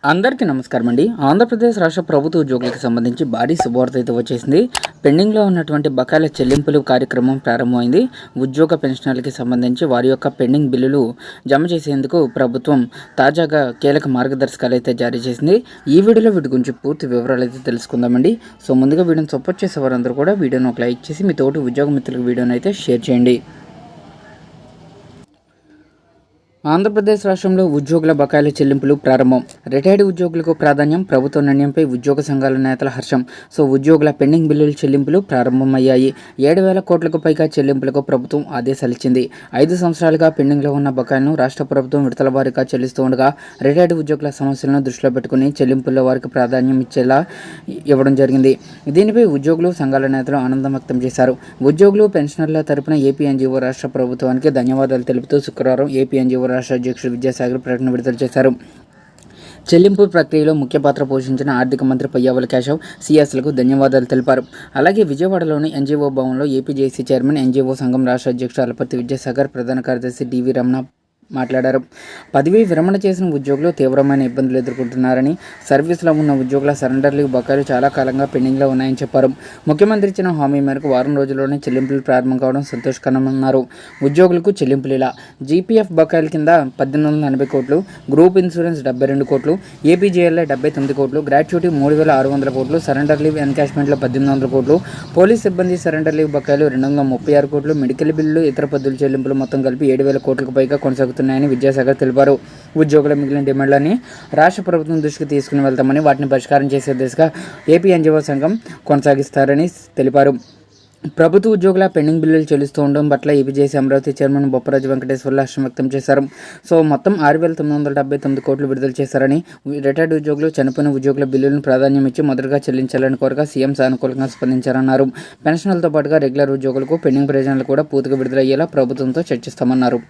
అందరికీ నమస్కారం అండి. ఆంధ్రప్రదేశ్ రాష్ట్ర ప్రభుత్వ ఉద్యోగులకు సంబంధించి భారీ శుభవార్త అయితే వచ్చేసింది. పెండింగ్లో ఉన్నటువంటి బకాయిల చెల్లింపులు కార్యక్రమం ప్రారంభమైంది. ఉద్యోగ పెన్షనర్లకి సంబంధించి వారి యొక్క పెండింగ్ బిల్లులు జమ చేసేందుకు ప్రభుత్వం తాజాగా కీలక మార్గదర్శకాలు అయితే జారీ చేసింది. ఈ వీడియోలో వీటి గురించి పూర్తి వివరాలు అయితే తెలుసుకుందామండి. సో ముందుగా వీడియోని సపోర్ట్ చేసే వారందరూ కూడా వీడియోని ఒక లైక్ చేసి మీ తోటి ఉద్యోగ మిత్రులకు వీడియోని అయితే షేర్ చేయండి. ఆంధ్రప్రదేశ్ రాష్ట్రంలో ఉద్యోగుల బకాయిల చెల్లింపులు ప్రారంభం. రిటైర్డ్ ఉద్యోగులకు ప్రాధాన్యం. ప్రభుత్వ నిర్ణయంపై ఉద్యోగ సంఘాల నేతల హర్షం. సో ఉద్యోగుల పెండింగ్ బిల్లుల చెల్లింపులు ప్రారంభమయ్యాయి. 7,000 కోట్లకు పైగా చెల్లింపులకు ప్రభుత్వం ఆదేశాలు ఇచ్చింది. 5 సంవత్సరాలుగా పెండింగ్లో ఉన్న బకాయిలను రాష్ట్ర ప్రభుత్వం విడతల వారీగా చెల్లిస్తూ ఉండగా రిటైర్డ్ ఉద్యోగుల సమస్యలను దృష్టిలో పెట్టుకుని చెల్లింపుల్లో వారికి ప్రాధాన్యం ఇవ్వడం జరిగింది. దీనిపై ఉద్యోగులు సంఘాల నేతలు ఆనందం వ్యక్తం చేశారు. ఉద్యోగులు పెన్షనర్ల తరపున ఏపీ ఎన్జీఓ రాష్ట్ర ప్రభుత్వానికి ధన్యవాదాలు తెలుపుతూ శుక్రవారం ఏపీ ఎన్జీఓ రాష్ట్ర అధ్యక్షుడు విద్యాసాగర్ ప్రకటన విడుదల చేశారు. చెల్లింపు ప్రక్రియలో ముఖ్య పాత్ర పోషించిన ఆర్థిక మంత్రి పయ్యావుల కేశవ్ సిఎస్లకు ధన్యవాదాలు తెలిపారు. అలాగే విజయవాడలోని ఎన్జీఓ భవన్లో ఏపీజేసీ చైర్మన్, ఎన్జీఓ సంఘం రాష్ట్ర అధ్యక్షుడు అలపర్తి విద్యాసాగర్, ప్రధాన కార్యదర్శి డివి రమణ మాట్లాడారు. పదవీ విరమణ చేసిన ఉద్యోగులు తీవ్రమైన ఇబ్బందులు ఎదుర్కొంటున్నారని, సర్వీసులో ఉన్న ఉద్యోగుల సరెండర్ లీవ్ బకాయిలు చాలా కాలంగా పెండింగ్లో ఉన్నాయని చెప్పారు. ముఖ్యమంత్రి ఇచ్చిన హామీ మేరకు వారం రోజుల్లోనే చెల్లింపులు ప్రారంభం కావడం సంతోషకరమన్నారు. ఉద్యోగులకు చెల్లింపులు ఇలా: జీపీఎఫ్ బకాయిల కింద 1,880 కోట్లు, గ్రూప్ ఇన్సూరెన్స్ 72 కోట్లు, ఏపీజేఎల్ఐ 79 కోట్లు, గ్రాట్యుటీ 3,600 కోట్లు, సరెండర్ లీవ్ ఎన్కాష్మెంట్లో 1,800 కోట్లు, పోలీస్ సిబ్బంది సరెండర్ లీవ్ బకాయిలు 236 కోట్లు, మెడికల్ బిల్లులు, ఇతర పద్దుల చెల్లింపులు మొత్తం కలిపి 7,000 కోట్లకు పైగా కొనసాగుతున్నాయని విద్యాసాగర్ తెలిపారు. ఉద్యోగుల మిగిలిన డిమాండ్లని రాష్ట్ర ప్రభుత్వం దృష్టికి తీసుకుని వెళ్తామని, వాటిని పరిష్కారం చేసే దిశగా ఏపీ ఎన్జీఓ సంఘం కొనసాగిస్తారని తెలిపారు. ప్రభుత్వ ఉద్యోగుల పెండింగ్ బిల్లులు చెల్లిస్తూ ఉండడం పట్ల ఏపీజేసీ అమరావతి చైర్మన్ బొప్పరాజు వెంకటేశ్వర్లు హర్షం వ్యక్తం చేశారు. సో మొత్తం 6,979 కోట్లు విడుదల చేశారని, రిటైర్డ్ ఉద్యోగులు, చనిపోయిన ఉద్యోగుల బిల్లులను ప్రాధాన్యం ఇచ్చి మొదటగా చెల్లించాలని కోరగా సీఎం సానుకూలంగా స్పందించారన్నారు. పెన్షన్లతో పాటుగా రెగ్యులర్ ఉద్యోగులకు పెండింగ్ ప్రయోజనాలు కూడా పూర్తిగా విడుదలయ్యేలా ప్రభుత్వంతో చర్చిస్తామన్నారు.